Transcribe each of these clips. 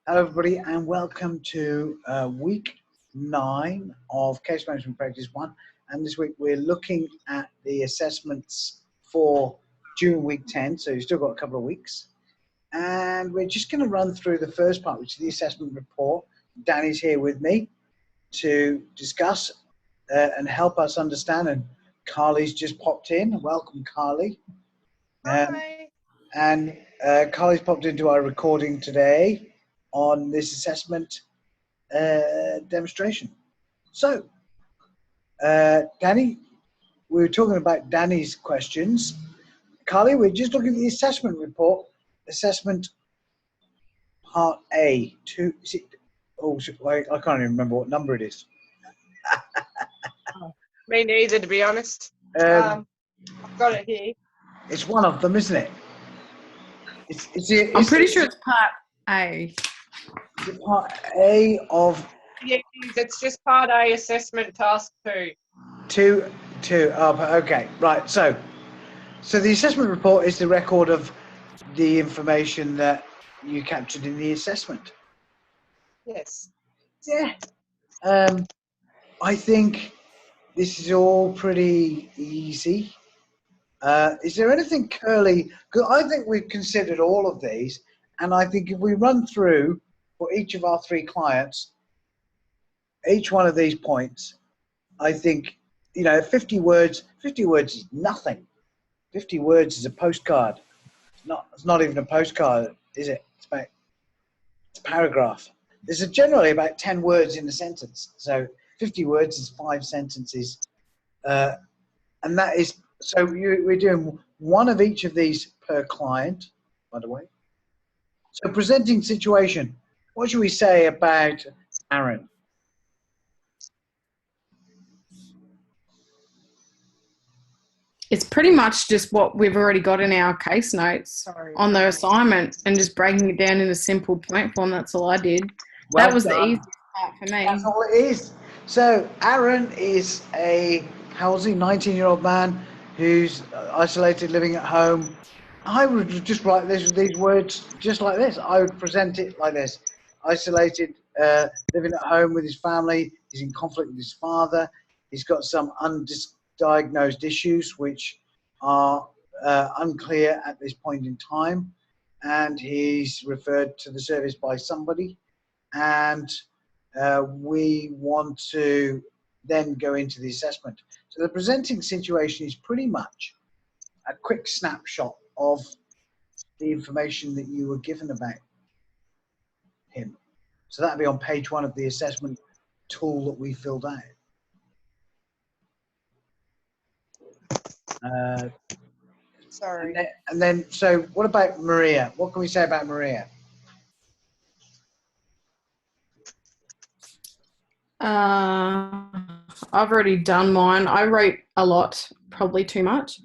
Hello, everybody, and welcome to week 9 of Case Management Practice 1. And this week we're looking at the assessments for June week 10, so you've still got a couple of weeks. And we're just going to run through the first part, which is the assessment report. Danny's here with me to discuss and help us understand. And Carly's just popped in. Welcome, Carly. Hi. And Carly's popped into our recording today on this assessment demonstration. So, Danny, we were talking about Danny's questions. Carly, we're just looking at the assessment report, assessment part A. I can't even remember what number it is. Me neither, to be honest. I've got it here. It's one of them, isn't it? I'm pretty sure it's part A. Part A of... Yeah, it's just part A, assessment task 2. Two. Oh, okay, right. So the assessment report is the record of the information that you captured in the assessment. Yes. Yeah. I think this is all pretty easy. Is there anything curly? Because I think we've considered all of these, and I think if we run through for each of our 3 clients, each one of these points, I think, 50 words is nothing. 50 words is a postcard. It's not even a postcard, is it? It's a paragraph. There's generally about 10 words in a sentence. So 50 words is 5 sentences. And that is, so we're doing one of each of these per client, by the way. So presenting situation. What should we say about Aaron? It's pretty much just what we've already got in our case notes on the assignment and just breaking it down in a simple point form. That's all I did. Well that was done. the easiest part for me. That's all it is. So Aaron is how old is he? 19-year-old man who's isolated, living at home. I would just write these words just like this. I would present it like this. Isolated, living at home with his family. He's in conflict with his father. He's got some undiagnosed issues which are unclear at this point in time. And he's referred to the service by somebody. And we want to then go into the assessment. So the presenting situation is pretty much a quick snapshot of the information that you were given about him. So that'll be on page 1 of the assessment tool that we filled out. Sorry. And then, so what about Maria? What can we say about Maria? I've already done mine. I wrote a lot, probably too much.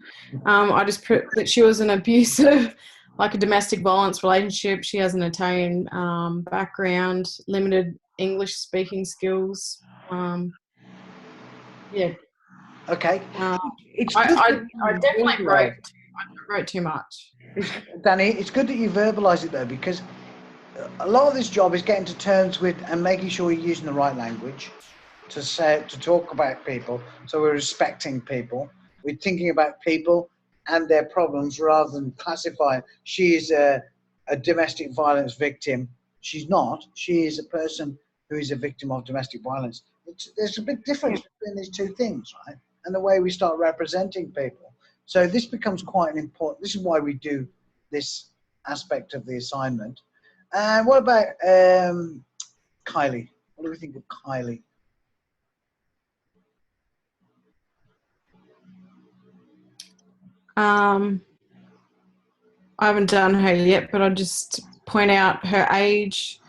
I just put that she was an abusive, like a domestic violence relationship. She has an Italian background, limited English speaking skills. Yeah. Okay. I definitely wrote too much. Danny, it's good that you verbalise it though, because a lot of this job is getting to terms with and making sure you're using the right language to talk about people. So we're respecting people. We're thinking about people and their problems rather than classifying. She is a domestic violence victim. She's not. She is a person who is a victim of domestic violence. There's a big difference between these two things, right? And the way we start representing people. So this becomes quite an important, this is why we do this aspect of the assignment. And what about Kylie? What do we think of Kylie? I haven't done her yet, but I'll just point out her age.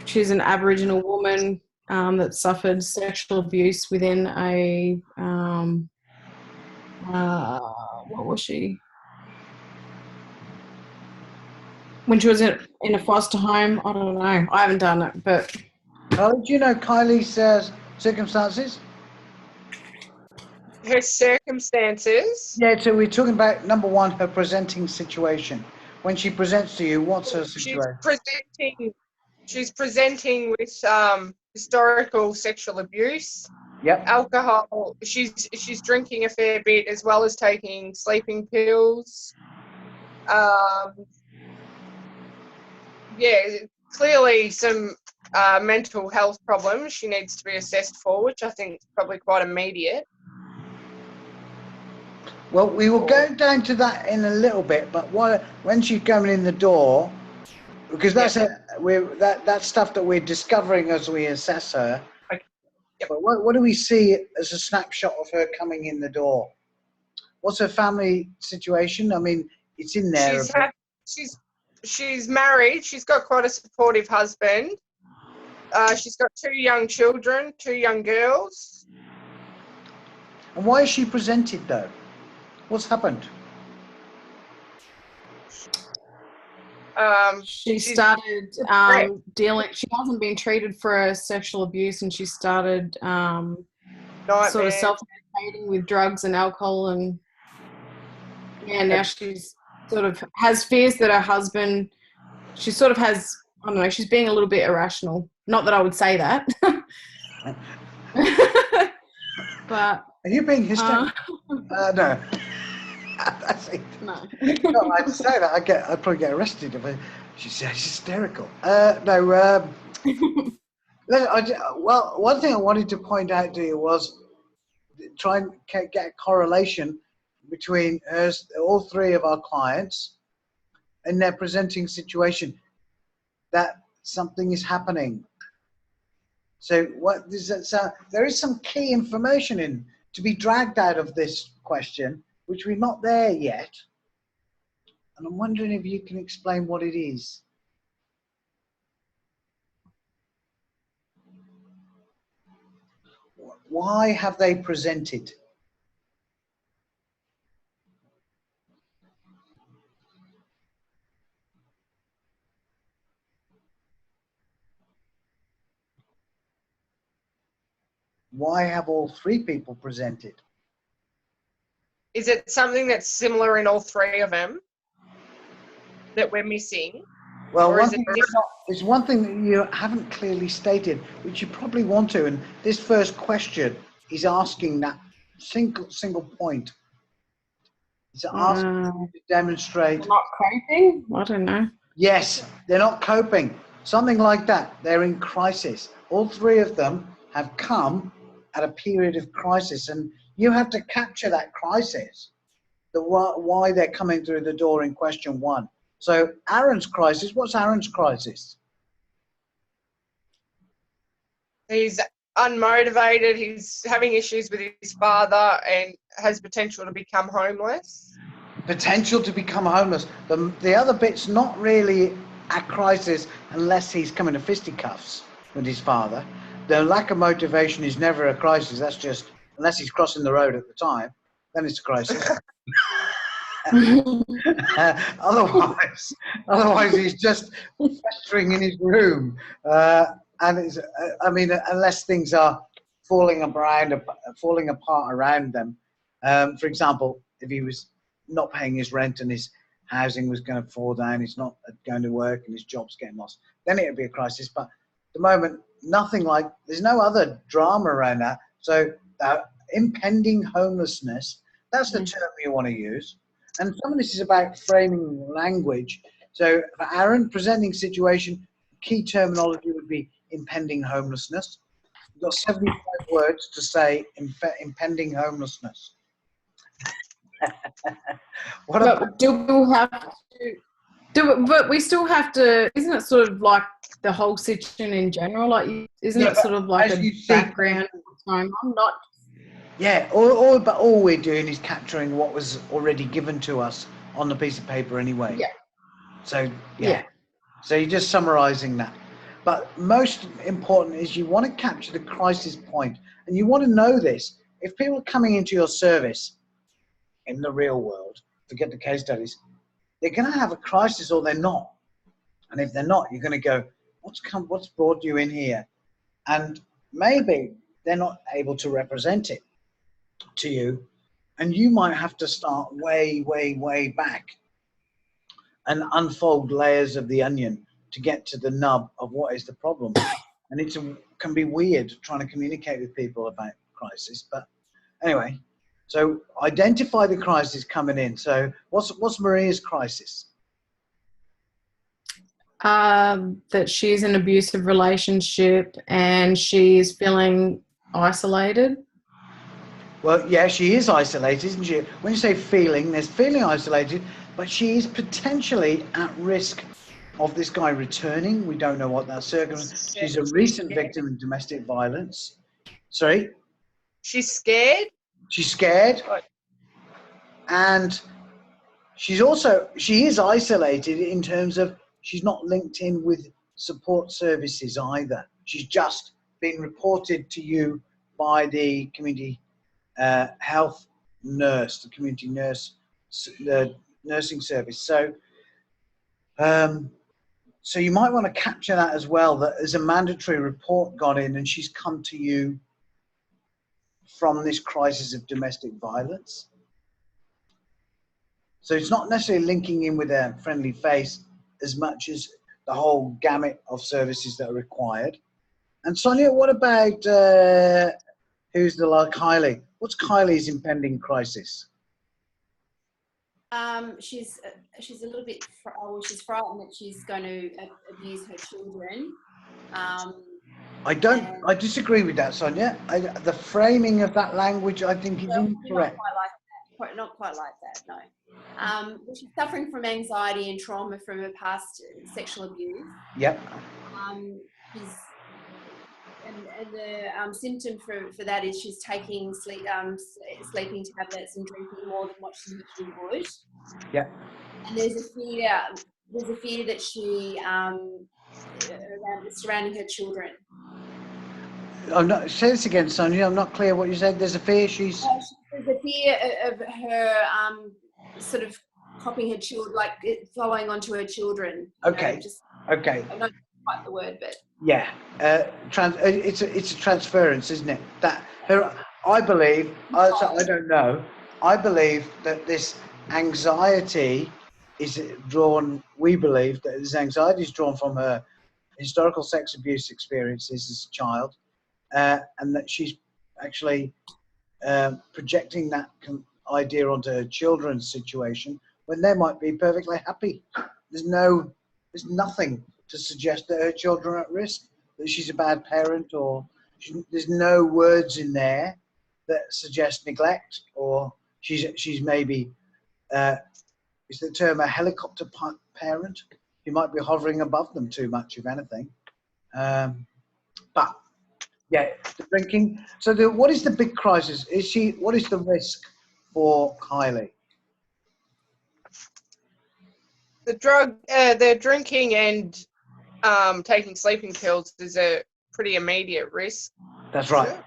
She's an Aboriginal woman that suffered sexual abuse within a, what was she? When she was in a foster home, I don't know. I haven't done it, but... Carly, do you know Kylie's circumstances? Her circumstances? Yeah, so we're talking about, number 1, her presenting situation. when she presents to you, what's her She's situation? presenting with historical sexual abuse, Yep. alcohol. She's drinking a fair bit, as well as taking sleeping pills. Yeah, clearly some mental health problems she needs to be assessed for, which I think is probably quite immediate. Well, we will go down to that in a little bit, but when she's coming in the door, because that's that's stuff that we're discovering as we assess her. Okay. Yep. But what do we see as a snapshot of her coming in the door? What's her family situation? I mean, it's in there. She's married. She's got quite a supportive husband. She's got 2 young children, 2 young girls. And why is she presented though? What's happened? She started dealing. She hasn't been treated for her sexual abuse, and she started sort of self-medicating with drugs and alcohol, and now she's sort of has fears that her husband. She sort of has. I don't know. She's being a little bit irrational. Not that I would say that. But are you being hysterical? No. No. No, I'd say that I'd probably get arrested if she's hysterical. No. Well, one thing I wanted to point out to you was try and get a correlation between all 3 of our clients and their presenting situation, that something is happening. So what does that sound? There is some key information to be dragged out of this question, which we're not there yet. And I'm wondering if you can explain what it is. Why have they presented? Why have all 3 people presented? Is it something that's similar in all 3 of them that we're missing? Well, there's one thing that you haven't clearly stated, which you probably want to, and this first question is asking that single point. It's asking you to demonstrate. They're not coping? I don't know. Yes, they're not coping. Something like that. They're in crisis. All 3 of them have come at a period of crisis, and you have to capture that crisis, why they're coming through the door in question 1. So Aaron's crisis, what's Aaron's crisis? He's unmotivated, he's having issues with his father and has potential to become homeless. Potential to become homeless. The other bit's not really a crisis unless he's coming to fisticuffs with his father. The lack of motivation is never a crisis. That's just, unless he's crossing the road at the time, then it's a crisis. Otherwise he's just festering in his room, and it's, I mean, unless things are falling apart around them. For example, if he was not paying his rent and his housing was going to fall down, he's not going to work and his job's getting lost, then it would be a crisis. But at the moment, there's no other drama around that. So impending homelessness, that's the term you want to use. And some of this is about framing language. So for Aaron, presenting situation, key terminology would be impending homelessness. You've got 75 words to say impending homelessness. But we still have to, isn't it sort of like the whole situation in general? Like, isn't it sort of like a background going on? Not. Yeah, all we're doing is capturing what was already given to us on the piece of paper anyway. Yeah. So, yeah. So you're just summarizing that. But most important is you want to capture the crisis point. And you want to know this. If people are coming into your service in the real world, forget the case studies, they're going to have a crisis or they're not. And if they're not, you're going to go, what's brought you in here? And maybe they're not able to represent it to you, and you might have to start way back and unfold layers of the onion to get to the nub of what is the problem. And it can be weird trying to communicate with people about crisis. But anyway, so identify the crisis coming in. So what's Maria's crisis? That she's in an abusive relationship and she's feeling isolated. Well, yeah, she is isolated, isn't she? When you say feeling, there's feeling isolated, but she is potentially at risk of this guy returning. We don't know what that circumstance. She's a recent victim of domestic violence. Sorry? She's scared? She's scared. And she is isolated in terms of she's not linked in with support services either. She's just been reported to you by the community health nurse, the community nurse, the nursing service. So, so you might want to capture that as well, that as a mandatory report got in and she's come to you from this crisis of domestic violence. So it's not necessarily linking in with a friendly face as much as the whole gamut of services that are required. And Sonia, what about who's the Kylie? What's Kylie's impending crisis? She's a little bit, she's frightened that she's going to abuse her children. I disagree with that, Sonia. The framing of that language, I think, is incorrect. Not quite like that, no. She's suffering from anxiety and trauma from her past sexual abuse. Yep. And the symptom for that is she's taking sleeping tablets and drinking more than what she usually would. Yep. And there's a fear that she surrounding her children. Say this again, Sonia. I'm not clear what you said. There's a fear she's. There's a fear of her sort of copying her children, like following onto her children. Okay. Okay. I don't know quite the word, but. Yeah, it's a transference, isn't it? That I believe. I don't know. I believe that this anxiety is drawn. We believe that this anxiety is drawn from her historical sex abuse experiences as a child, and that she's actually projecting that idea onto her children's situation when they might be perfectly happy. There's nothing to suggest that her children are at risk, that she's a bad parent, or there's no words in there that suggest neglect, or she's maybe, is the term a helicopter parent? You might be hovering above them too much, if anything. But yeah, the drinking. So what is the big crisis? What is the risk for Kylie? The drinking and taking sleeping pills is a pretty immediate risk. That's right.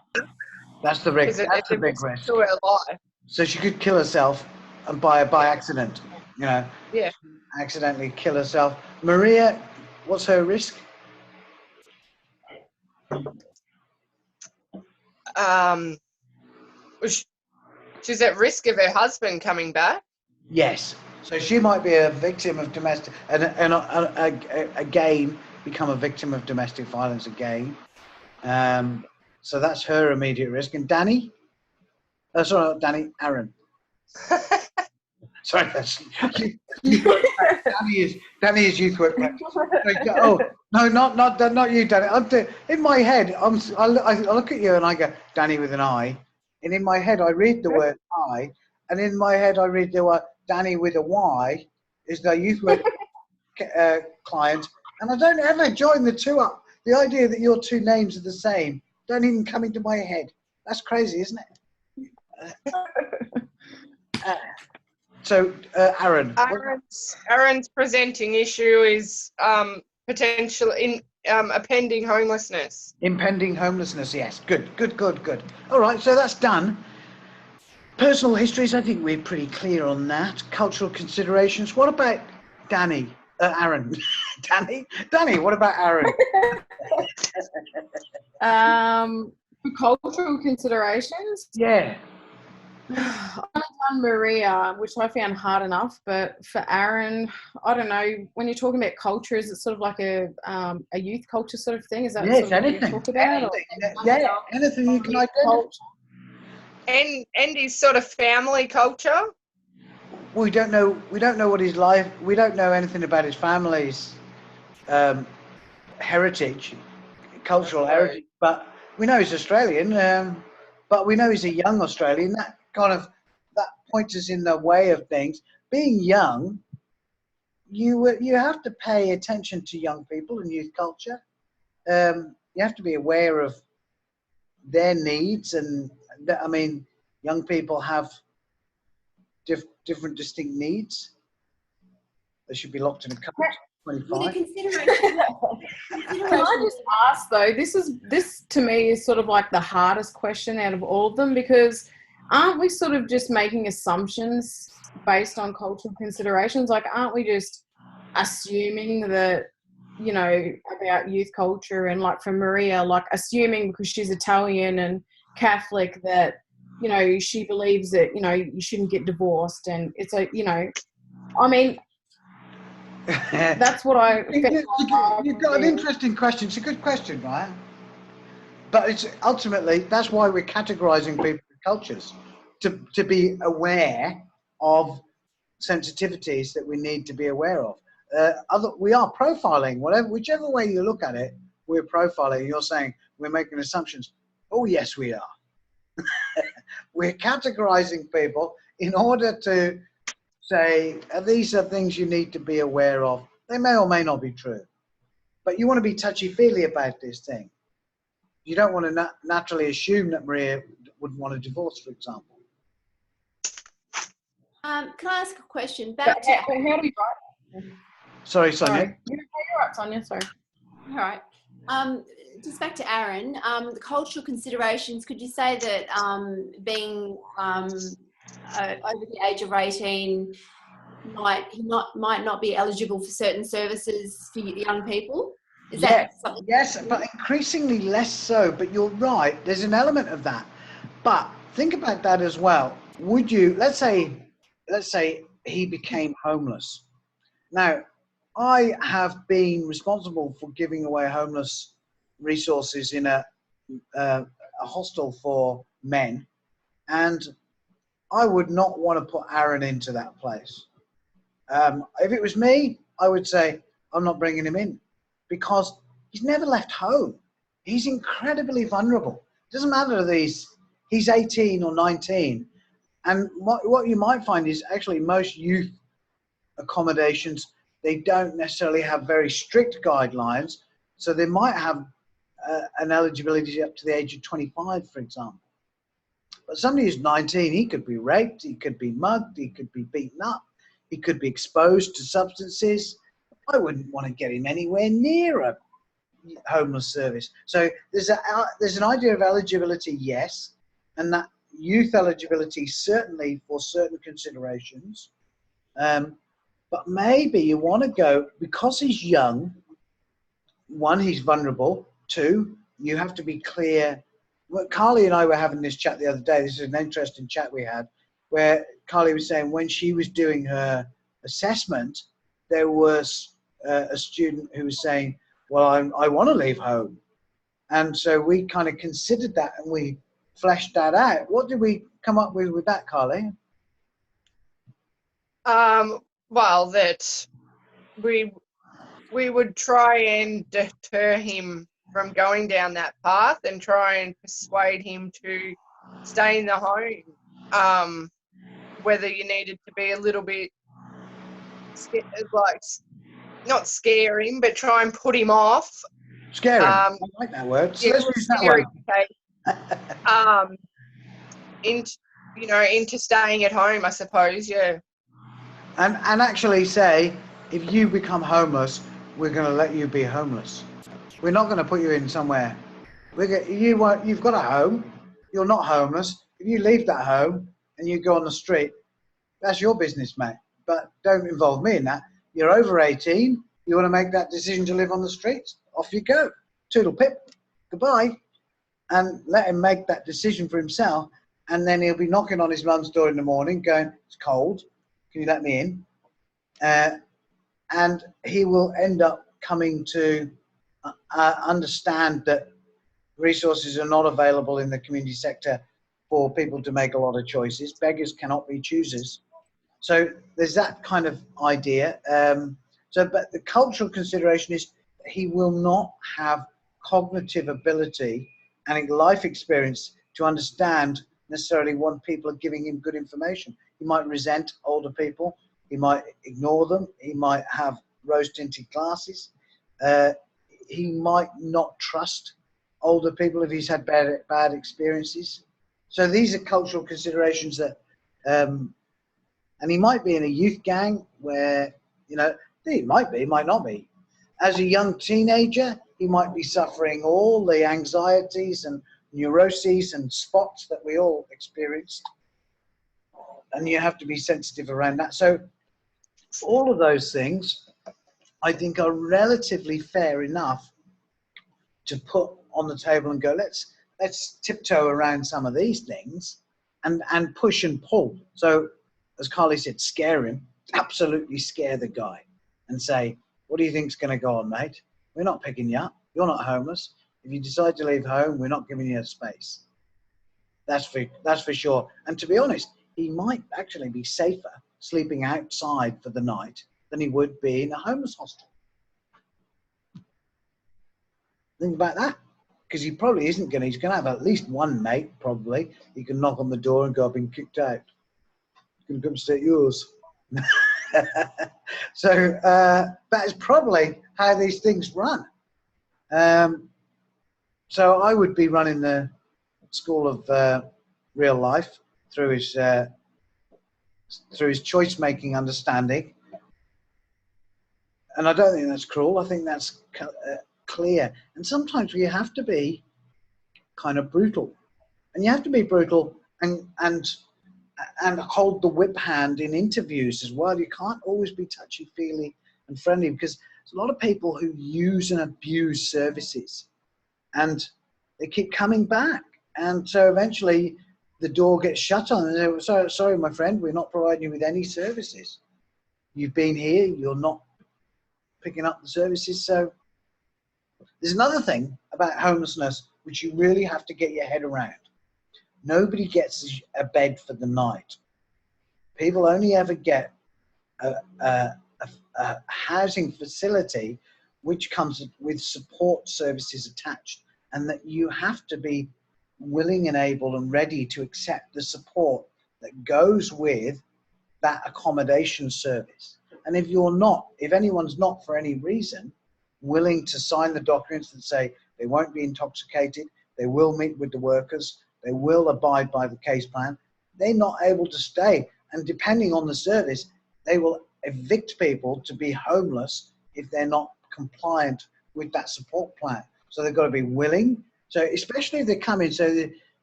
That's the risk. That's the big risk. To her life. So she could kill herself, and by accident, Yeah. accidentally kill herself. Maria, what's her risk? She's at risk of her husband coming back. Yes. So she might be a victim of domestic, and again become a victim of domestic violence again. So that's her immediate risk. And Danny? Sorry, not Danny, Aaron. Sorry, Danny is youth work practice. Oh no, not you, Danny. In my head, I look at you and I go Danny with an I, and in my head I read the word I, and in my head I read the word Danny with a Y is the youth work client, and I don't ever join the two up. The idea that your two names are the same don't even come into my head. That's crazy, isn't it? So, Aaron. Aaron's presenting issue is potential impending homelessness. Impending homelessness, yes. Good. All right, so that's done. Personal histories, I think we're pretty clear on that. Cultural considerations. What about Danny? Aaron. Danny, what about Aaron? For cultural considerations? Yeah. I've only done Maria, which I found hard enough, but for Aaron, I don't know. When you're talking about culture, is it sort of like a youth culture sort of thing? Is that Yes, sort of what you anything. talk about? Anything. Yeah, anything you can identify. Culture? And his sort of family culture. We don't know what his life. We don't know anything about his family's heritage, cultural That's right. heritage. But we know he's Australian. But we know he's a young Australian. That points us in the way of things. Being young, you have to pay attention to young people and youth culture. You have to be aware of their needs, and I mean, young people have different distinct needs. They should be locked in a cupboard. 25. Can I just ask though? This to me is sort of like the hardest question out of all of them, because aren't we sort of just making assumptions based on cultural considerations? Like, aren't we just assuming that, you know, about youth culture, and like for Maria, like assuming because she's Italian and Catholic that, you know, she believes that, you know, you shouldn't get divorced, and it's a, you know, I mean, that's what I. You've got an interesting question. It's a good question, right? But it's ultimately that's why we're categorizing people in cultures, to be aware of sensitivities that we need to be aware of. We are profiling, whichever way you look at it, we're profiling. You're saying we're making assumptions. Oh yes, we are. We're categorizing people in order to say these are things you need to be aware of. They may or may not be true, but you want to be touchy-feely about this thing. You don't want to naturally assume that Maria would want a divorce, for example. Can I ask a question? But how do you write? Sorry, Sonia. You're right, Sonia. Sorry. All right. Just back to Aaron. The cultural considerations. Could you say that being over the age of 18 might not be eligible for certain services for young people? Is that something? Yes, but increasingly less so. But you're right. There's an element of that. But think about that as well. Would you? Let's say he became homeless. Now, I have been responsible for giving away homeless resources in a hostel for men, and I would not want to put Aaron into that place. If it was me, I would say I'm not bringing him in, because he's never left home. He's incredibly vulnerable. It doesn't matter that he's 18 or 19. And what you might find is actually most youth accommodations, they don't necessarily have very strict guidelines. So they might have an eligibility up to the age of 25, for example. But somebody who's 19, he could be raped, he could be mugged, he could be beaten up, he could be exposed to substances. I wouldn't want to get him anywhere near a homeless service. So there's an idea of eligibility, yes, and that youth eligibility certainly for certain considerations. But maybe you want to go, because he's young, one, he's vulnerable. Two, you have to be clear. Well, Carly and I were having this chat the other day. This is an interesting chat we had, where Carly was saying when she was doing her assessment, there was a student who was saying, well, I want to leave home. And so we kind of considered that and we fleshed that out. What did we come up with that, Carly? Well, that we would try and deter him from going down that path and try and persuade him to stay in the home. Whether you needed to be a little bit like, not scare him, but try and put him off. Scare him. I like that word. So yeah, let's use that word. Into staying at home, I suppose. Yeah. And actually say, if you become homeless, we're going to let you be homeless. We're not going to put you in somewhere. You've got a home. You're not homeless. If you leave that home and you go on the street, that's your business, mate. But don't involve me in that. You're over 18. You want to make that decision to live on the streets? Off you go. Toodle pip. Goodbye. And let him make that decision for himself. and then he'll be knocking on his mum's door in the morning going, it's cold, can you let me in? And he will end up coming to understand that resources are not available in the community sector for people to make a lot of choices. Beggars cannot be choosers. So there's that kind of idea. But the cultural consideration is he will not have cognitive ability and life experience to understand necessarily when people are giving him good information. He might resent older people. He might ignore them. He might have rose-tinted glasses. He might not trust older people if he's had bad experiences. So these are cultural considerations that, and he might be in a youth gang where, you know, he might be, might not be. As a young teenager, he might be suffering all the anxieties and neuroses and spots that we all experienced. And you have to be sensitive around that. So all of those things, I think, are relatively fair enough to put on the table and go, let's tiptoe around some of these things and push and pull. So as Carly said, scare him, absolutely scare the guy and say, what do you think's going to go on, mate? We're not picking you up. You're not homeless. If you decide to leave home, we're not giving you a space. That's for sure. And to be honest, he might actually be safer sleeping outside for the night than he would be in a homeless hostel. Think about that. Because he probably isn't going to, he's going to have at least one mate, probably. He can knock on the door and go, I've been kicked out. He's going to come stay at yours. So that is probably how these things run. So I would be running the school of real life through his choice-making understanding. And I don't think that's cruel. I think that's clear. And sometimes we have to be kind of brutal. And you have to be brutal and hold the whip hand in interviews as well. You can't always be touchy-feely and friendly, because there's a lot of people who use and abuse services and they keep coming back. And so eventually the door gets shut on and they say, sorry, my friend, we're not providing you with any services. You've been here, you're not picking up the services. So there's another thing about homelessness which you really have to get your head around. Nobody gets a bed for the night. People only ever get a housing facility which comes with support services attached, and that you have to be willing and able and ready to accept the support that goes with that accommodation service. And if you're not, if anyone's not for any reason willing to sign the documents that say they won't be intoxicated, they will meet with the workers, they will abide by the case plan, they're not able to stay. And depending on the service, they will evict people to be homeless if they're not compliant with that support plan. So they've got to be willing. So especially if they come in,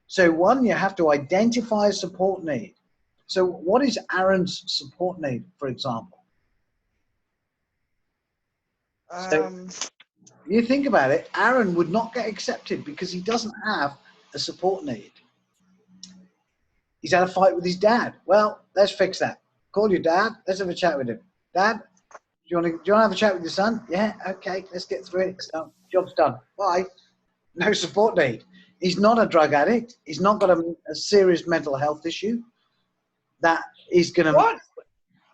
so one, you have to identify a support need. So what is Aaron's support need, for example? So you think about it, Aaron would not get accepted because he doesn't have a support need. He's had a fight with his dad. Well, let's fix that. Call your dad. Let's have a chat with him. Dad, do you want to have a chat with your son? Yeah, okay, let's get through it. So, job's done. Bye. No support need. He's not a drug addict. He's not got a serious mental health issue. That is going to... What?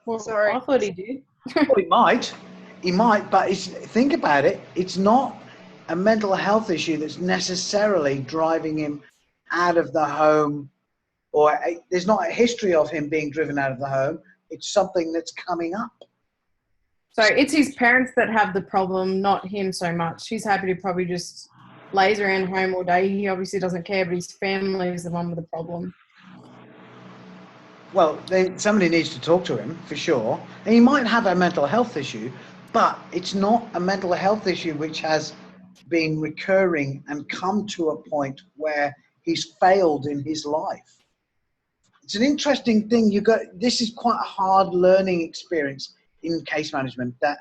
Well, Sorry. I thought he did. Well, he might, but think about it. It's not a mental health issue that's necessarily driving him out of the home, or there's not a history of him being driven out of the home. It's something that's coming up. So it's his parents that have the problem, not him so much. He's happy to probably just laze around home all day. He obviously doesn't care, but his family is the one with the problem. Well, then somebody needs to talk to him, for sure. And he might have a mental health issue, but it's not a mental health issue which has been recurring and come to a point where he's failed in his life. It's an interesting thing. This is quite a hard learning experience in case management, that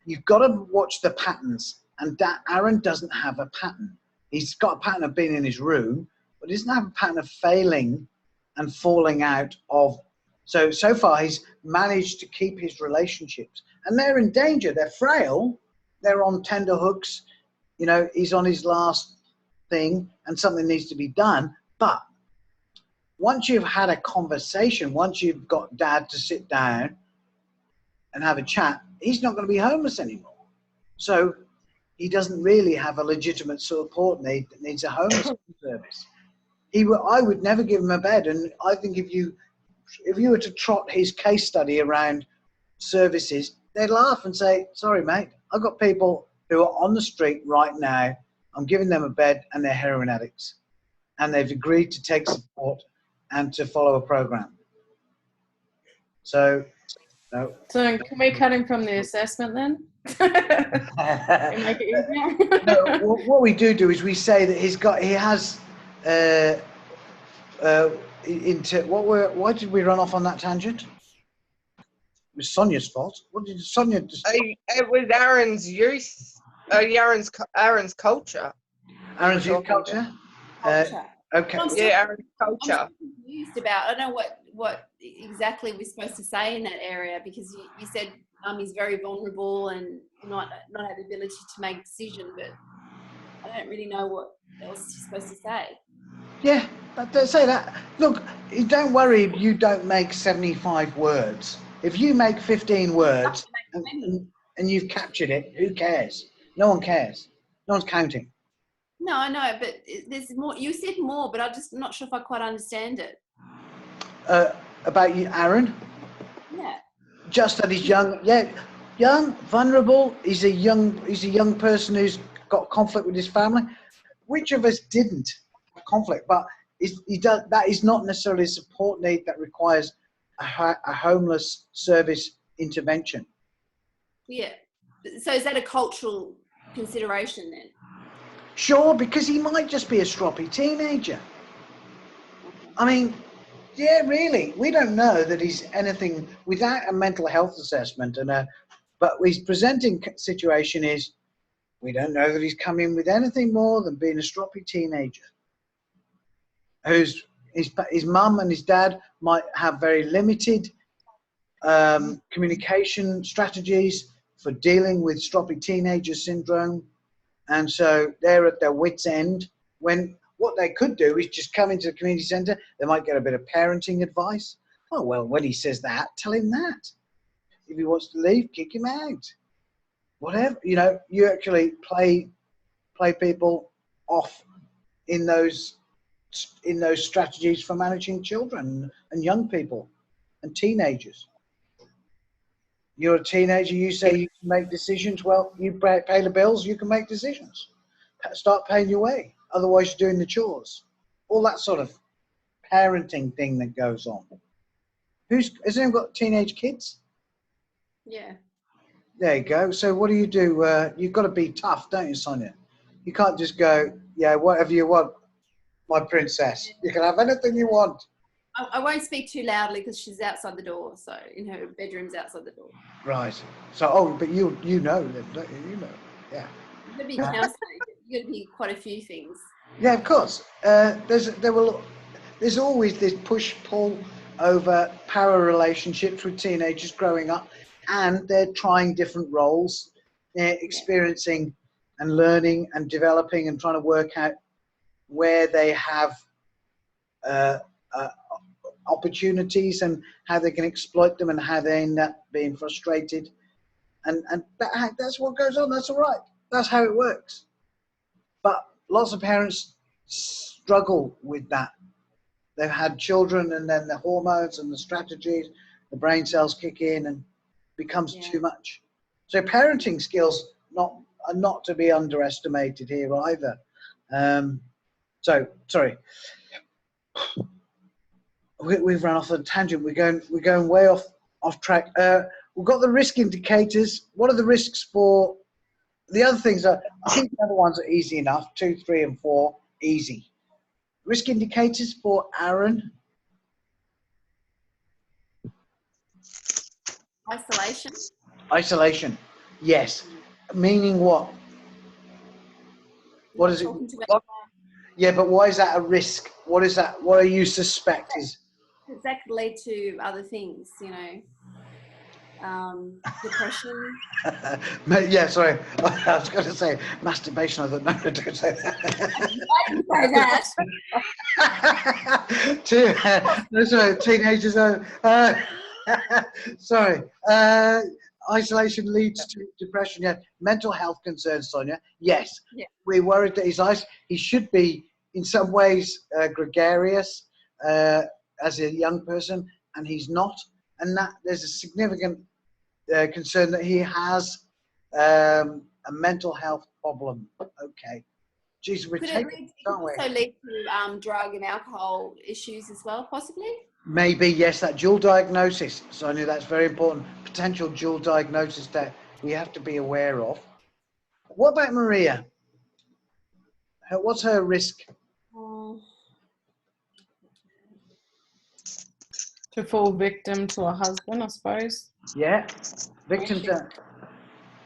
you've got to watch the patterns, and that Aaron doesn't have a pattern. He's got a pattern of being in his room, but but he doesn't have a pattern of failing and falling out of. So far he's managed to keep his relationships, and they're in danger. They're frail. They're on tender hooks. You know, he's on his last thing, and something needs to be done. But once you've had a conversation, once you've got Dad to sit down and have a chat, he's not going to be homeless anymore. So he doesn't really have a legitimate support need that needs a homeless service. I would never give him a bed, and I think if you were to trot his case study around services, they'd laugh and say, sorry, mate, I've got people who are on the street right now. I'm giving them a bed and they're heroin addicts. And they've agreed to take support and to follow a program. So, no. So can we cut him from the assessment then? And make it easier? No, what we do is we say that he has why did we run off on that tangent? It was Sonia's fault. What did Sonia just? It was Aaron's youth, Aaron's culture. Aaron's youth culture. Culture. Okay. Yeah, Aaron's culture. I'm confused about. I don't know what exactly we're supposed to say in that area, because you said he's very vulnerable and not have the ability to make decisions, but I don't really know what else you're supposed to say. Yeah, but don't say that. Look, don't worry if you don't make 75 words. If you make 15 words and you've captured it, who cares? No one cares. No one's counting. No, I know, but there's more. You said more, but I'm just not sure if I quite understand it. About you, Aaron? Yeah. Just that he's young. Yeah, young, vulnerable. He's a young person who's got conflict with his family. Which of us didn't have conflict? But that is not necessarily a support need that requires a homeless service intervention. Yeah. So is that a cultural consideration then? Sure, because he might just be a stroppy teenager. I mean, yeah, really, we don't know that he's anything without a mental health assessment but his presenting situation is we don't know that he's come in with anything more than being a stroppy teenager. His mum and his dad might have very limited communication strategies for dealing with stroppy teenager syndrome. And so they're at their wits' end when what they could do is just come into the community centre. They might get a bit of parenting advice. Oh, well, when he says that, tell him that. If he wants to leave, kick him out. Whatever, you actually play people off in those strategies for managing children and young people and teenagers. You're a teenager, you say you can make decisions. Well, you pay the bills, you can make decisions. Start paying your way. Otherwise, you're doing the chores. All that sort of parenting thing that goes on. Has anyone got teenage kids? Yeah. There you go. So what do? You've got to be tough, don't you, Sonia? You can't just go, yeah, whatever you want, my princess. You can have anything you want. I won't speak too loudly because she's outside the door. So in her bedroom's outside the door. Right. So, but you know them, don't you? You know. Yeah. You've got to be counselling. You've got to be quite a few things. Yeah, of course. There's always this push-pull over power relationships with teenagers growing up, and they're trying different roles. They're experiencing and learning and developing and trying to work out where they have opportunities and how they can exploit them and how they end up being frustrated. And that's what goes on. That's all right. That's how it works. But lots of parents struggle with that. They've had children and then the hormones and the strategies, the brain cells kick in and becomes too much. So parenting skills are not to be underestimated here either. Sorry. We've run off on a tangent. We're going way off track. We've got the risk indicators. What are the risks for the other things? I think the other ones are easy enough. 2, 3, and 4, easy. Risk indicators for Aaron. Isolation. Isolation. Yes. Meaning what? What is it? Yeah, but why is that a risk? What is that? What do you suspect is? That could lead to other things, depression. Yeah, sorry. I was going to say masturbation. I thought, no, don't say I didn't say that. no, sorry, teenagers. Sorry. Isolation leads to depression. Yeah, mental health concerns, Sonia. Yes, Yeah. we're worried that he should be in some ways gregarious as a young person, and he's not. And that there's a significant concern that he has a mental health problem. Okay. Jeez, we're Could it taking, lead, it could aren't we? also lead to drug and alcohol issues as well, possibly? Maybe, yes, that dual diagnosis, Sonia, that's very important. Potential dual diagnosis that we have to be aware of. What about Maria? What's her risk? To fall victim to a husband, I suppose. Yeah, victim She's- to,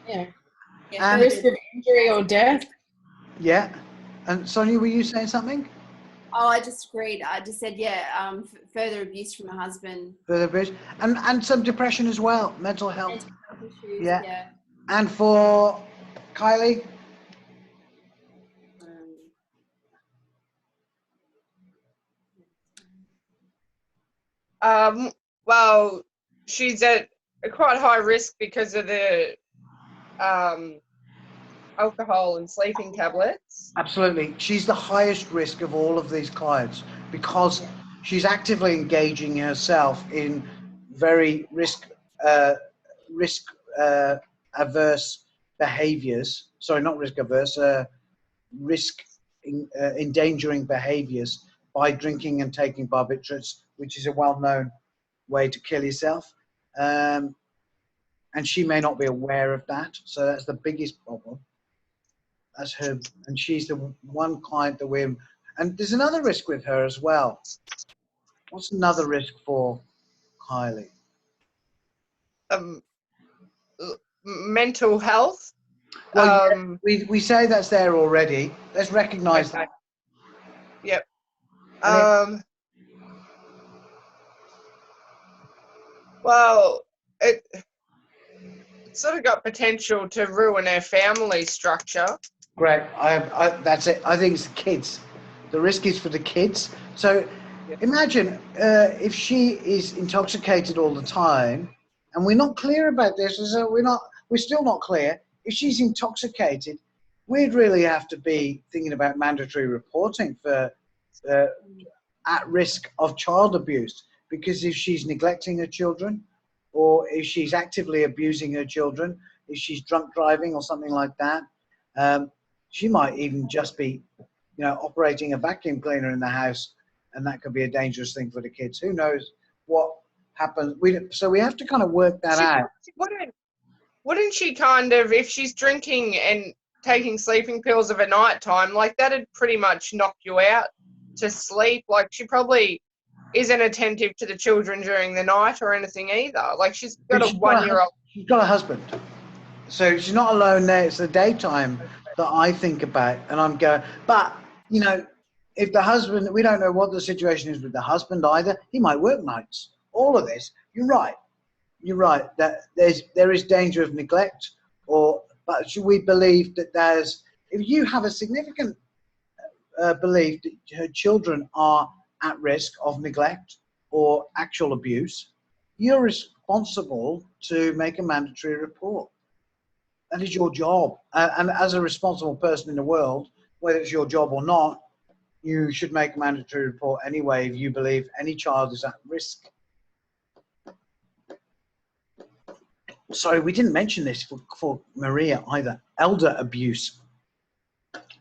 Yeah. Yeah, And- Risk of injury or death. yeah. And Sonia, were you saying something? Oh, I just agreed. I just said, further abuse from a husband. Further abuse. And some depression as well, mental health. Mental health issues, Yeah. yeah. And for Kylie? Well, she's at a quite high risk because of the alcohol and sleeping tablets. Absolutely. She's the highest risk of all of these clients because she's actively engaging herself in very risk averse behaviors. Sorry, not risk averse, endangering behaviors by drinking and taking barbiturates, which is a well-known way to kill yourself. And she may not be aware of that. So that's the biggest problem. That's her, and she's the one client that we're, and there's another risk with her as well. What's another risk for Kylie? Mental health. Well, we say that's there already. Let's recognize Okay. that. Yep. Well, it sort of got potential to ruin her family structure. Great. That's it. I think it's the kids. The risk is for the kids. So imagine if she is intoxicated all the time, and we're not clear about this. So we're still not clear. If she's intoxicated, we'd really have to be thinking about mandatory reporting for at risk of child abuse. Because if she's neglecting her children, or if she's actively abusing her children, if she's drunk driving or something like that, she might even just be, operating a vacuum cleaner in the house, and that could be a dangerous thing for the kids. Who knows what happens? So we have to kind of work that out. Wouldn't she kind of, if she's drinking and taking sleeping pills of a night time, like that'd pretty much knock you out to sleep? Like she probably isn't attentive to the children during the night or anything either. Like she's got a 1-year-old. She's got a husband. So she's not alone there. It's the daytime that I think about, and I'm going, but, if the husband, we don't know what the situation is with the husband either. He might work nights. All of this, you're right, that there is danger of neglect, but should we believe that if you have a significant belief that her children are at risk of neglect or actual abuse, you're responsible to make a mandatory report. That is your job. And as a responsible person in the world, whether it's your job or not, you should make a mandatory report anyway if you believe any child is at risk. Sorry, we didn't mention this for Maria either. Elder abuse.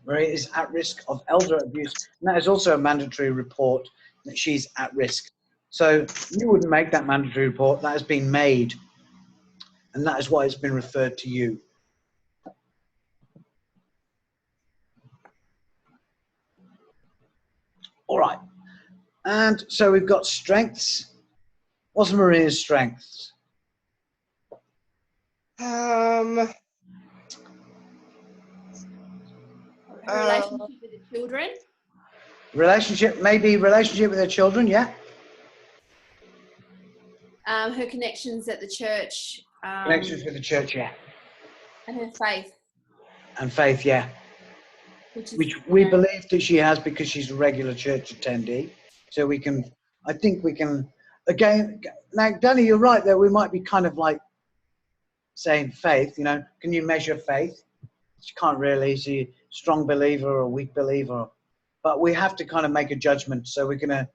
Maria is at risk of elder abuse. And that is also a mandatory report that she's at risk. So you wouldn't make that mandatory report. That has been made. And that is why it's been referred to you. All right. And so we've got strengths. What's Maria's strengths? Her relationship with the children. Maybe relationship with her children, yeah. Her connections at the church. Connections with the church, yeah. And her faith. And faith, yeah. Which We believe that she has because she's a regular church attendee. So I think we can, again, now, Danny, you're right there. We might be kind of like saying faith, can you measure faith? She can't really. Is she a strong believer or a weak believer? But we have to kind of make a judgment. So we're going to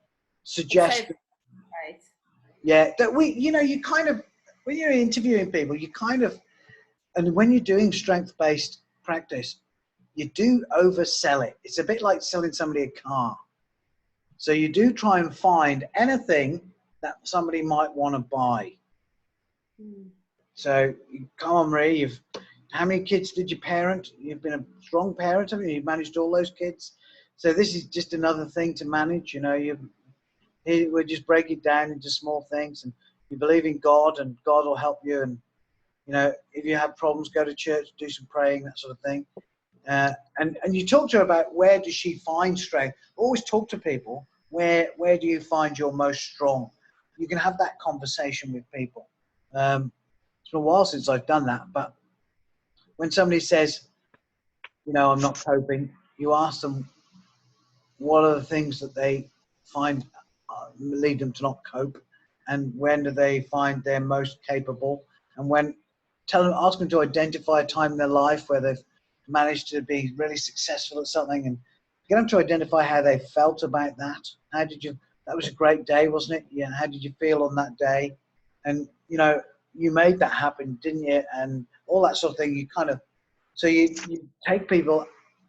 suggest, faith. Yeah, that you kind of, when you're interviewing people, and when you're doing strength-based practice, you do oversell it. It's a bit like selling somebody a car. So you do try and find anything that somebody might want to buy. So come on, Marie, how many kids did you parent? You've been a strong parent, haven't you? You've managed all those kids. So this is just another thing to manage. We just break it down into small things, and you believe in God, and God will help you. And if you have problems, go to church, do some praying, that sort of thing. And you talk to her about where does she find strength. Always talk to people. Where do you find you're most strong? You can have that conversation with people. It's been a while since I've done that, but when somebody says, I'm not coping, you ask them what are the things that they find lead them to not cope, and when do they find they're most capable, and ask them to identify a time in their life where they've managed to be really successful at something, and get them to identify how they felt about that. That was a great day, wasn't it? Yeah. How did you feel on that day? And, you made that happen, didn't you? And all that sort of thing. So you take people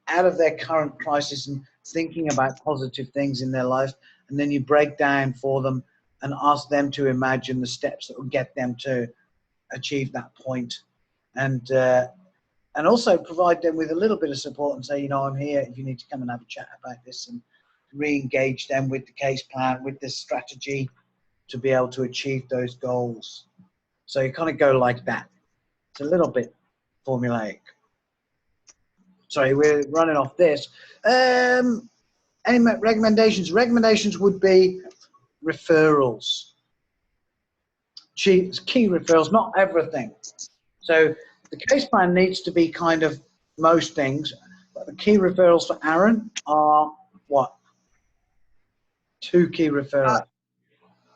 out of their current crisis and thinking about positive things in their life, and then you break down for them and ask them to imagine the steps that will get them to achieve that point. And also provide them with a little bit of support and say, I'm here if you need to come and have a chat about this, and re-engage them with the case plan, with the strategy to be able to achieve those goals. So you kind of go like that. It's a little bit formulaic. Sorry, we're running off this. Any recommendations? Recommendations would be referrals. Key referrals, not everything. So the case plan needs to be kind of most things, but the key referrals for Aaron are what? 2 key referrals.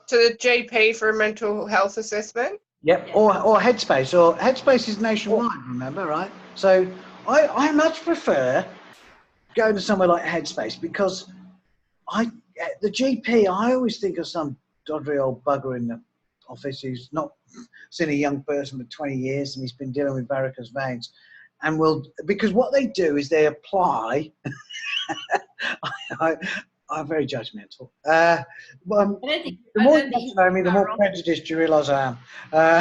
To the GP for a mental health assessment? Yep, or Headspace. Or Headspace is nationwide, remember, right? So I much prefer going to somewhere like Headspace, because the GP, I always think of some doddery old bugger in the office who's not seen a young person for 20 years and he's been dealing with varicose veins. And because what they do is they apply, I'm very judgmental. The more you get to know me, the more prejudiced you realise I am.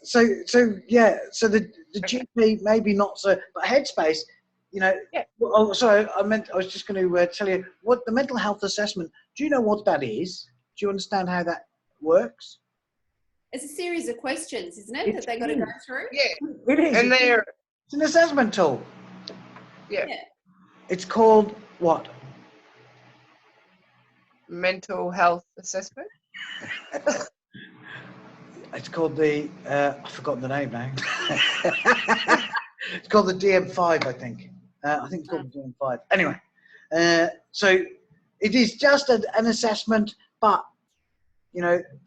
So the GP maybe not so, but Headspace, Yeah. Oh, sorry, I was just going to tell you what the mental health assessment. Do you know what that is? Do you understand how that works? It's a series of questions, isn't it, that they got to go through? Yeah, it is. And It's an assessment tool. Yeah. It's called what? Mental health assessment. It's called I've forgotten the name now. It's called the DM5, I think. I think it's called the DM5. Anyway, so it is just an assessment, but,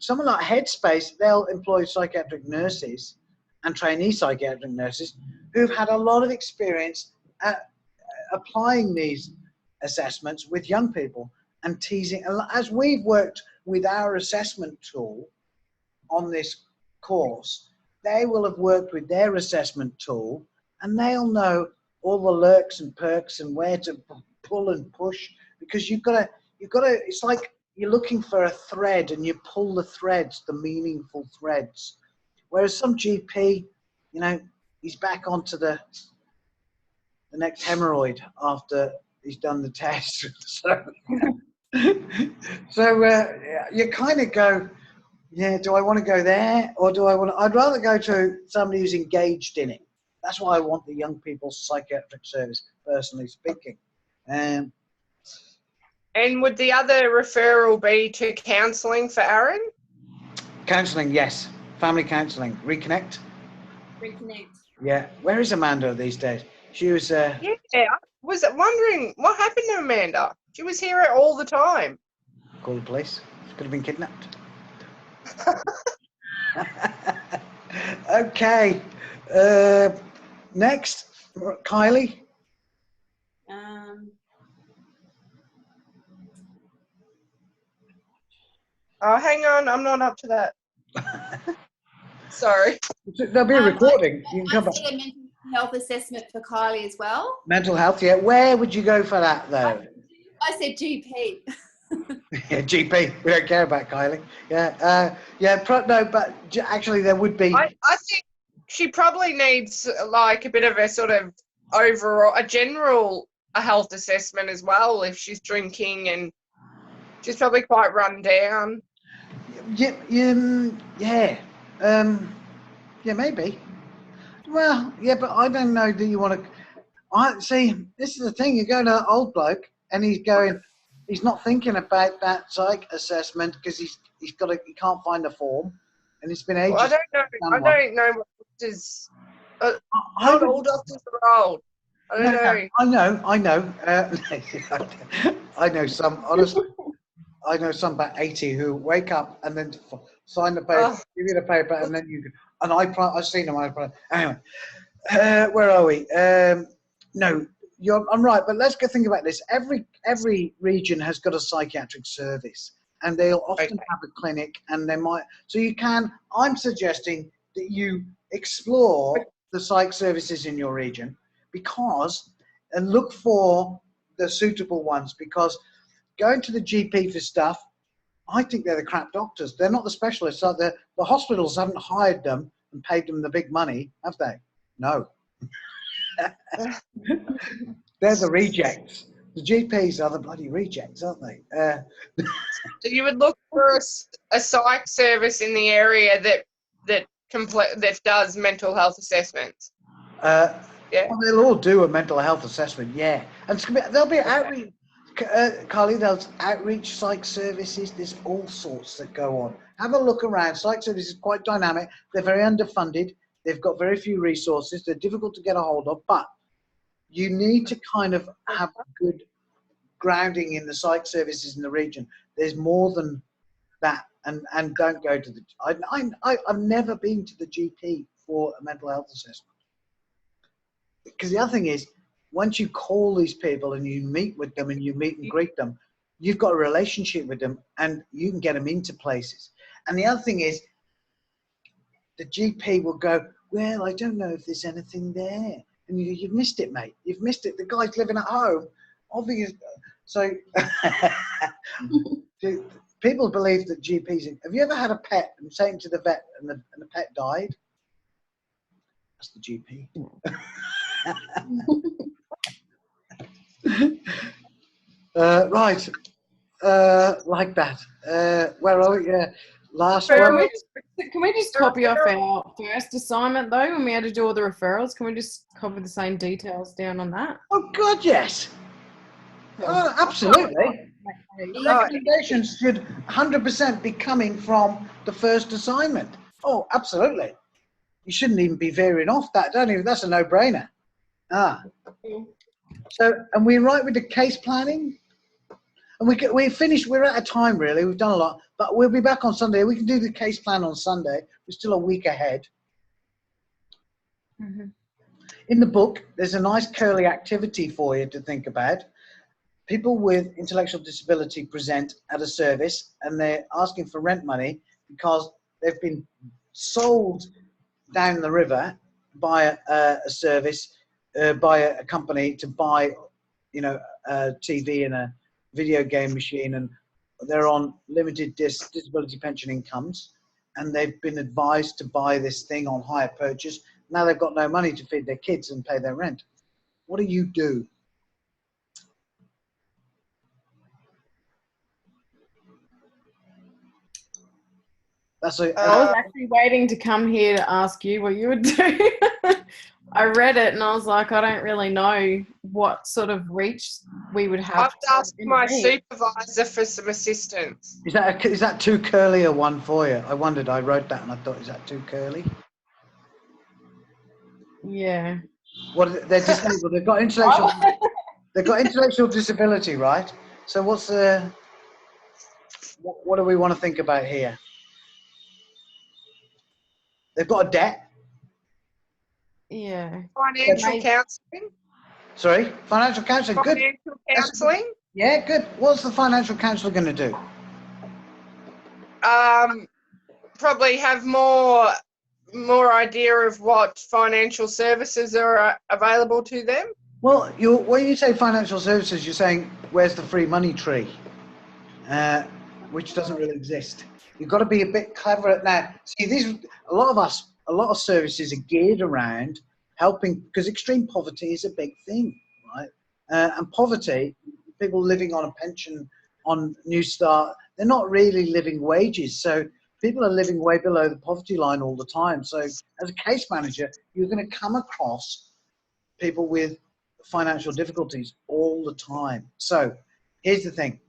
someone like Headspace, they'll employ psychiatric nurses and trainee psychiatric nurses who've had a lot of experience at applying these assessments with young people and teasing. As we've worked with our assessment tool on this course, they will have worked with their assessment tool, and they'll know all the lurks and perks and where to pull and push, because you've got to, it's like you're looking for a thread and you pull the threads, the meaningful threads. Whereas some GP, he's back onto the next hemorrhoid after he's done the test. So you kind of go, do I want to go there, or do I want to? I'd rather go to somebody who's engaged in it. That's why I want the young people's psychiatric service, personally speaking. And would the other referral be to counselling for Aaron? Counselling, yes. Family counselling. Reconnect. Reconnect. Yeah. Where is Amanda these days? She was. Yeah, I was wondering what happened to Amanda. She was here all the time. Call the police. She could have been kidnapped. Okay. Next, Kylie. Oh, hang on, I'm not up to that. Sorry. There'll be a recording. You can I come back. said a mental health assessment for Kylie as well. Mental health, yeah. Where would you go for that, though? I said GP. Yeah, GP. We don't care about Kylie. Yeah, no, but actually there would be. I think she probably needs like a bit of a sort of overall, a general health assessment as well if she's drinking, and she's probably quite run down. Yeah, maybe. Well, yeah, but I don't know that you want to. I see. This is the thing. You go to an old bloke, and he's not thinking about that psych assessment because he can't find a form, and it's been ages. Well, I don't know what doctors. Not all doctors are old. I don't know. I know. I know some. Honestly, I know some about 80 who wake up and then sign the paper, give you the paper, and then you. And I've seen them. Anyway, where are we? No, I'm right. But let's go think about this. Every region has got a psychiatric service, and they'll often have a clinic, and they might. So you can. I'm suggesting that you explore the psych services in your region, and look for the suitable ones, because going to the GP for stuff, I think they're the crap doctors. They're not the specialists. So the hospitals haven't hired them and paid them the big money, have they? No. They're the rejects. The GPs are the bloody rejects, aren't they? So you would look for a psych service in the area that does mental health assessments. Yeah. Well, they'll all do a mental health assessment, yeah. And there'll be outreach, Carly, there's outreach psych services. There's all sorts that go on. Have a look around. Psych services is quite dynamic. They're very underfunded. They've got very few resources. They're difficult to get a hold of, but you need to kind of have good grounding in the psych services in the region. There's more than that, and don't go to the. I've never been to the GP for a mental health assessment. Because the other thing is, once you call these people and you meet with them and you meet and greet them, you've got a relationship with them and you can get them into places. And the other thing is, the GP will go, well, I don't know if there's anything there. And you've missed it, mate. You've missed it. The guy's living at home. Obviously. So people believe that GPs... Have you ever had a pet and taken to the vet and the pet died? That's the GP. Right. Like that. Where are we? Yeah. Last one. Can we just copy off our first assignment, though, when we had to do all the referrals? Can we just cover the same details down on that? Oh, God, yes. Oh, absolutely. The recommendations should 100% be coming from the first assignment. Oh, absolutely. You shouldn't even be veering off that, don't you? That's a no-brainer. So, and we're right with the case planning? And we finished, we're out of time really, we've done a lot, but we'll be back on Sunday. We can do the case plan on Sunday. We're still a week ahead. Mm-hmm. In the book, there's a nice curly activity for you to think about. People with intellectual disability present at a service and they're asking for rent money because they've been sold down the river by a service, by a company to buy, a TV and a video game machine, and they're on limited disability pension incomes, and they've been advised to buy this thing on hire purchase. Now they've got no money to feed their kids and pay their rent. What do you do? I was actually waiting to come here to ask you what you would do. I read it and I was like, I don't really know what sort of reach we would have. I've asked my intervene. supervisor for some assistance. Is that too curly a one for you? I wondered. I wrote that and I thought, is that too curly? Yeah. What, they're disabled. They've got intellectual. They've got intellectual disability, right? So what's the? What do we want to think about here? They've got a debt. Yeah. Financial Maybe. counselling. Sorry, financial counselling. Good. Financial counselling. Yeah, good. What's the financial counsellor going to do? Probably have more idea of what financial services are available to them. Well, when you say financial services, you're saying where's the free money tree, which doesn't really exist. You've got to be a bit clever at that. See, a lot of services are geared around helping, because extreme poverty is a big thing, right? And poverty, people living on a pension, on New Start, they're not really living wages. So people are living way below the poverty line all the time. So as a case manager, you're going to come across people with financial difficulties all the time. So here's the thing.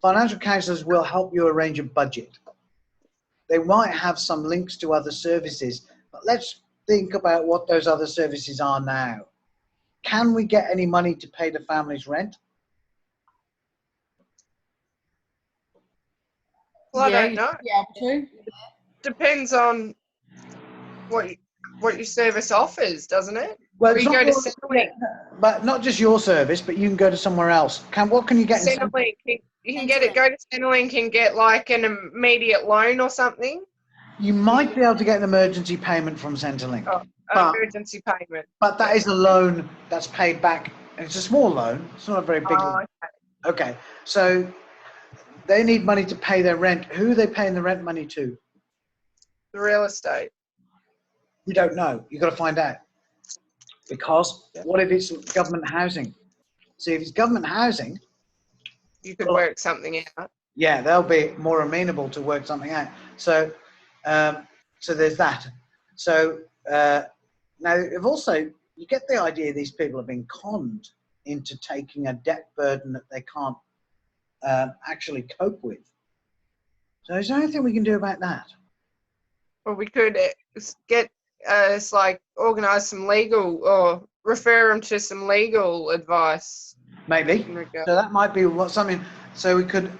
Financial counselors will help you arrange a budget. They might have some links to other services, but let's think about what those other services are now. Can we get any money to pay the family's rent? Well, Yeah, I don't know. able to. Depends on what your service offers, doesn't it? Well, Or it's you not go to all- Centrelink. but not just your service, but you can go to somewhere else. What can you get? Centrelink. You can go to Centrelink and get like an immediate loan or something. You might be able to get an emergency payment from Centrelink. Oh, an emergency payment. But that is a loan that's paid back. And it's a small loan. It's not a very big loan. Okay. So they need money to pay their rent. Who are they paying the rent money to? The real estate. We don't know. You've got to find out. Because what if it's government housing? See, if it's government housing, You could work something out. yeah, they'll be more amenable to work something out. So, so there's that. So now, if also you get the idea these people have been conned into taking a debt burden that they can't actually cope with. So, is there anything we can do about that? Or we could get organise some legal or refer them to some legal advice. Maybe. So that might be something. So we could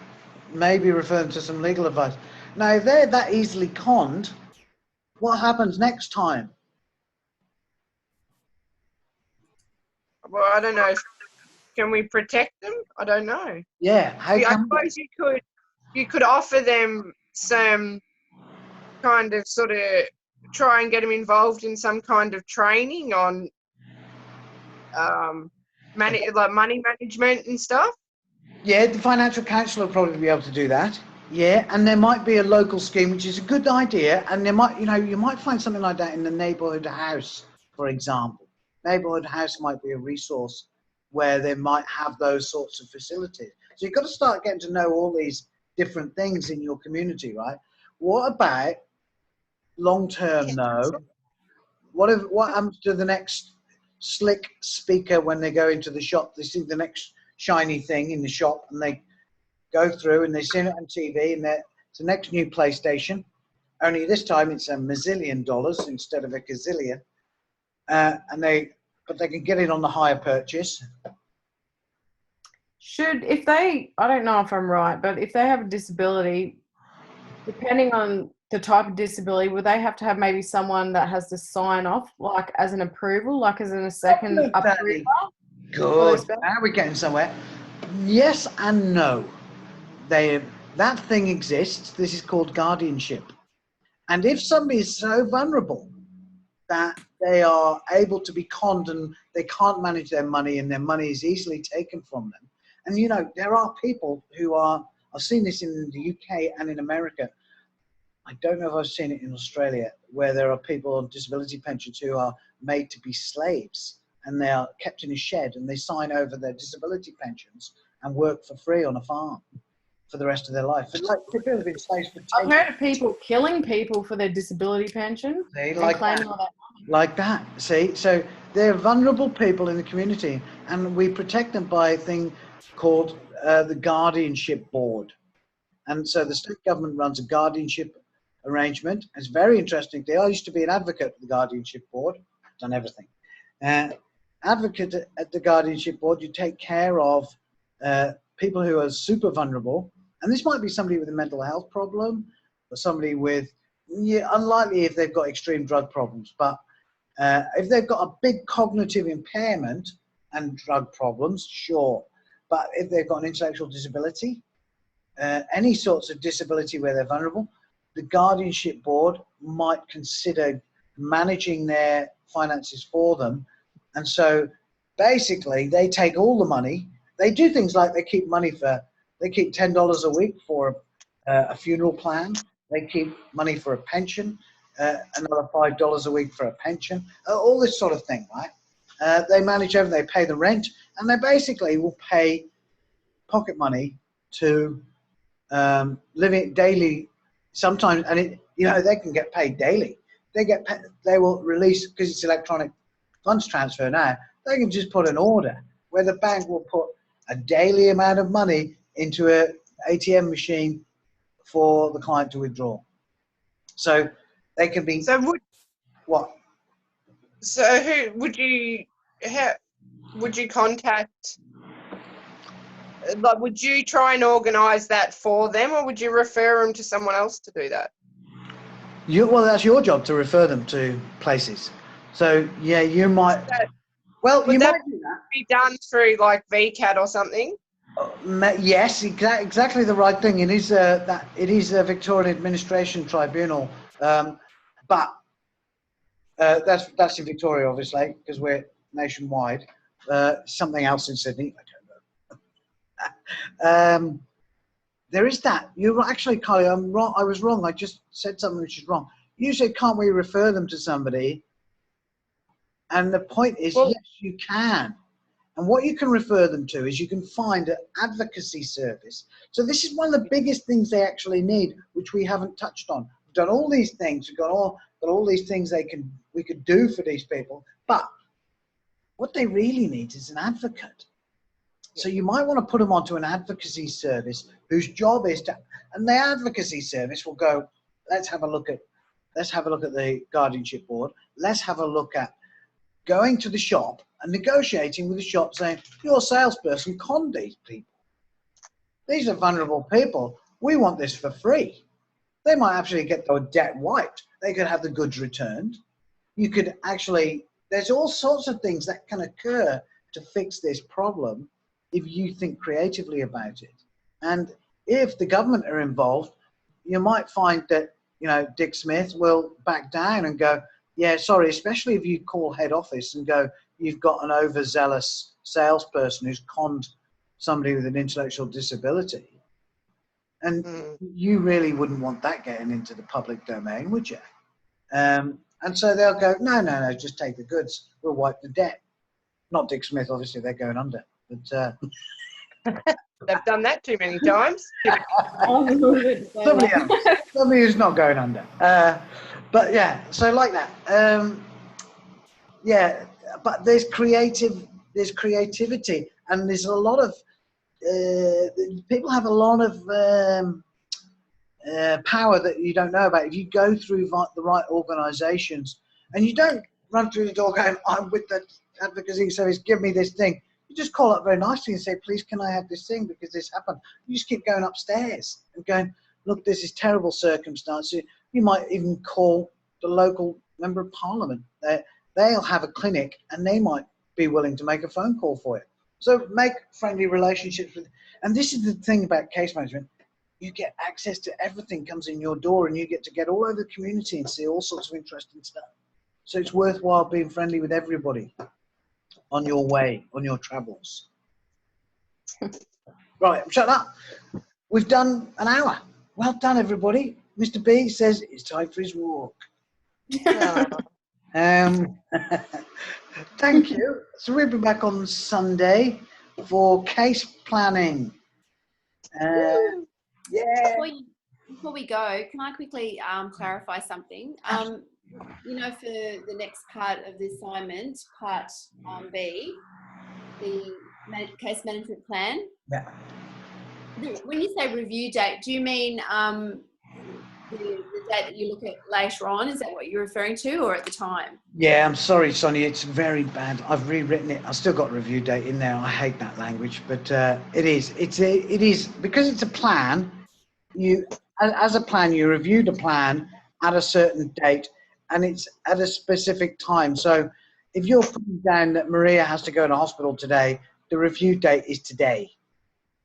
maybe refer them to some legal advice. Now, if they're that easily conned, what happens next time? Well, I don't know. Can we protect them? I don't know. Yeah. I suppose you could offer them some kind of sort of try and get them involved in some kind of training on like money management and stuff. Yeah, the financial counsellor will probably be able to do that. Yeah, and there might be a local scheme, which is a good idea, and there might, you might find something like that in the neighbourhood house, for example. Neighbourhood house might be a resource where they might have those sorts of facilities. So you've got to start getting to know all these different things in your community, right? What about long-term though? What happens to the next slick speaker when they go into the shop? They see the next shiny thing in the shop and they go through and they see it on TV and it's the next new PlayStation. Only this time it's $1 million instead of a gazillion. But they can get it on the hire purchase. I don't know if I'm right, but if they have a disability, depending on the type of disability, would they have to have maybe someone that has to sign off, like as an approval, like as in a second approver? Good. Now we're getting somewhere. Yes and no. That thing exists. This is called guardianship. And if somebody is so vulnerable that they are able to be conned and they can't manage their money and their money is easily taken from them. And there are people who I've seen this in the UK and in America. I don't know if I've seen it in Australia, where there are people on disability pensions who are made to be slaves and they are kept in a shed and they sign over their disability pensions and work for free on a farm for the rest of their life. It's like people have been slaves for 10 I've heard of people killing people for their disability pension and claiming all that like that. See, so they're vulnerable people in the community, and we protect them by a thing called the guardianship board. And so the state government runs a guardianship arrangement. It's very interesting. I used to be an advocate for the guardianship board, done everything. Advocate at the guardianship board, you take care of people who are super vulnerable. And this might be somebody with a mental health problem, or somebody with, unlikely if they've got extreme drug problems, but if they've got a big cognitive impairment and drug problems, sure. But if they've got an intellectual disability, any sorts of disability where they're vulnerable, the guardianship board might consider managing their finances for them. And so basically they take all the money. They do things like they keep $10 a week for a funeral plan. They keep money for a pension, another $5 a week for a pension, all this sort of thing, right? They manage everything. They pay the rent, and they basically will pay pocket money to living daily sometimes, and they can get paid daily. They will release, because it's electronic funds transfer now, they can just put an order where the bank will put a daily amount of money into a ATM machine for the client to withdraw. So they can be what? So who would you contact? Like, would you try and organise that for them, or would you refer them to someone else to do that? Well, that's your job to refer them to places. So yeah, you might. Would that do that. Be done through like VCAT or something? Yes, exactly the right thing. It is a Victorian Administration Tribunal, but that's in Victoria, obviously, because we're nationwide. Something else in Sydney, I don't know. There is that. You're actually, Kylie, I'm wrong. I was wrong. I just said something which is wrong. You said, can't we refer them to somebody? And the point is, yes, you can. And what you can refer them to is you can find an advocacy service. So this is one of the biggest things they actually need, which we haven't touched on. We've done all these things. We've got all these things we could do for these people. But what they really need is an advocate. So you might want to put them onto an advocacy service whose job is to, and the advocacy service will go, let's have a look at the guardianship board. Let's have a look at going to the shop and negotiating with the shop, saying, your salesperson conned these people. These are vulnerable people. We want this for free. They might actually get their debt wiped. They could have the goods returned. You could actually, there's all sorts of things that can occur to fix this problem if you think creatively about it. And if the government are involved, you might find that, Dick Smith will back down and go, yeah, sorry, especially if you call head office and go, you've got an overzealous salesperson who's conned somebody with an intellectual disability. And you really wouldn't want that getting into the public domain, would you? And so they'll go, no, just take the goods. We'll wipe the debt. Not Dick Smith, obviously, they're going under. But they've done that too many times. Somebody else. Somebody who's not going under. But yeah, so like that. Yeah, but there's creativity, and there's a lot of people have a lot of power that you don't know about. If you go through the right organisations, and you don't run through the door going, I'm with the advocacy service, give me this thing. You just call up very nicely and say, please, can I have this thing because this happened? You just keep going upstairs and going, look, this is terrible circumstances. You might even call the local member of parliament. They'll have a clinic and they might be willing to make a phone call for it. So make friendly relationships with, and this is the thing about case management. You get access to everything comes in your door, and you get to get all over the community and see all sorts of interesting stuff. So it's worthwhile being friendly with everybody on your way, on your travels. Right, shut up. We've done an hour. Well done, everybody. Mr. B says it's time for his walk. Thank you. So we'll be back on Sunday for case planning. Yeah. Before we go, can I quickly clarify something? you know, for the next part of the assignment, part B, the case management plan. Yeah. When you say review date, do you mean the date that you look at later on? Is that what you're referring to, or at the time? Yeah, I'm sorry, Sonia. It's very bad. I've rewritten it. I've still got review date in there. I hate that language, but it is. It is because it's a plan. You, as a plan, you review the plan at a certain date, and it's at a specific time. So, if you're putting down that Maria has to go to hospital today, the review date is today,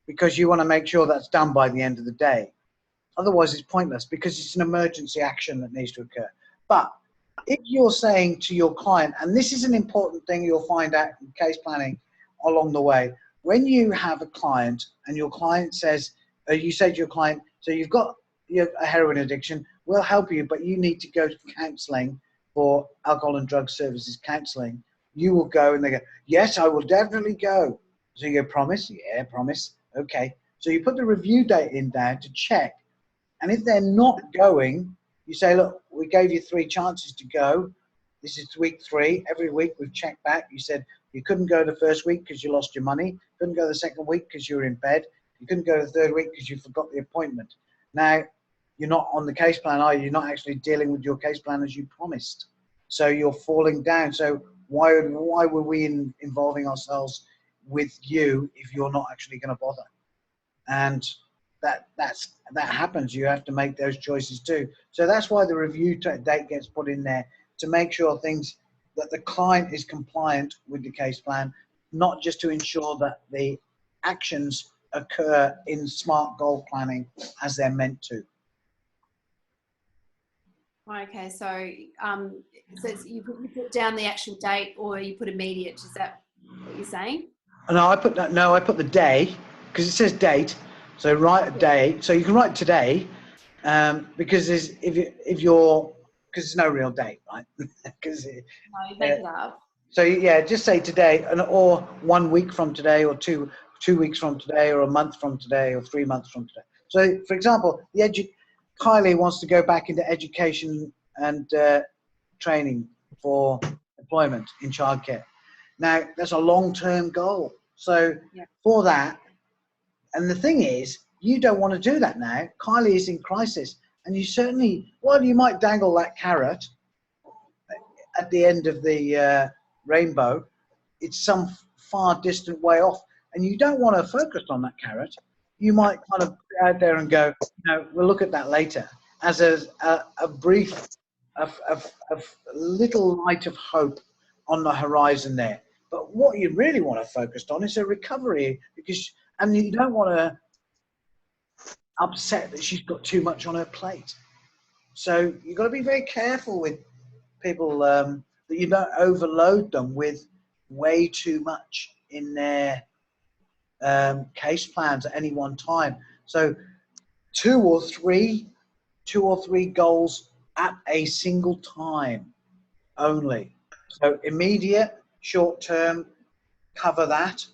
because you want to make sure that's done by the end of the day. Otherwise, it's pointless because it's an emergency action that needs to occur. But if you're saying to your client, and this is an important thing you'll find out in case planning along the way, when you have a client and your client says, you say to your client, so you've got a heroin addiction, we'll help you, but you need to go to counselling for alcohol and drug services counselling. You will go, and they go, yes, I will definitely go. So you go, promise? Yeah, promise. Okay. So you put the review date in there to check. And if they're not going, you say, look, we gave you 3 chances to go. This is week 3. Every week we've checked back. You said you couldn't go the first week because you lost your money. Couldn't go the second week because you were in bed. You couldn't go the third week because you forgot the appointment. Now, you're not on the case plan, are you? You're not actually dealing with your case plan as you promised. So you're falling down. So why were we involving ourselves with you if you're not actually going to bother? And that happens. You have to make those choices too. So that's why the review date gets put in there, to make sure that the client is compliant with the case plan, not just to ensure that the actions occur in smart goal planning as they're meant to. Okay, so you put down the actual date, or you put immediate. Is that what you're saying? No, I put the day, because it says date. So write a day. So you can write today, because there's because there's no real date, right? Because no, you make it up. So yeah, just say today, or 1 week from today, or two weeks from today, or a month from today, or 3 months from today. So, for example, Kylie wants to go back into education and training for employment in childcare. Now, that's a long-term goal. So for that, and the thing is, you don't want to do that now. Kylie is in crisis, and you might dangle that carrot at the end of the rainbow. It's some far distant way off, and you don't want to focus on that carrot. You might kind of go out there and go, we'll look at that later, as a brief, little light of hope on the horizon there. But what you really want to focus on is a recovery, and you don't want to upset that she's got too much on her plate. So you've got to be very careful with people, that you don't overload them with way too much in their case plans at any one time. So two or three goals at a single time only. So immediate, short term, cover that,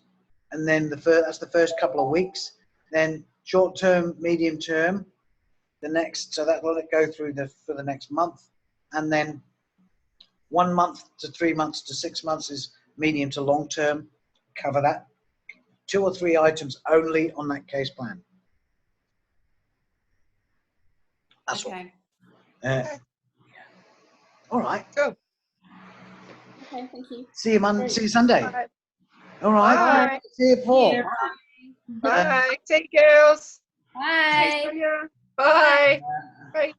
and then that's the first couple of weeks. Then short term, medium term, the next. So that will go through for the next month, and then 1 month to 3 months to 6 months is medium to long term. Cover that. 2 or 3 items only on that case plan. That's okay. All right. Good. Okay, thank you. See you Sunday. Bye. All right. Bye. See you, Paul. Yeah. Bye. Take girls. Bye. Bye. Bye.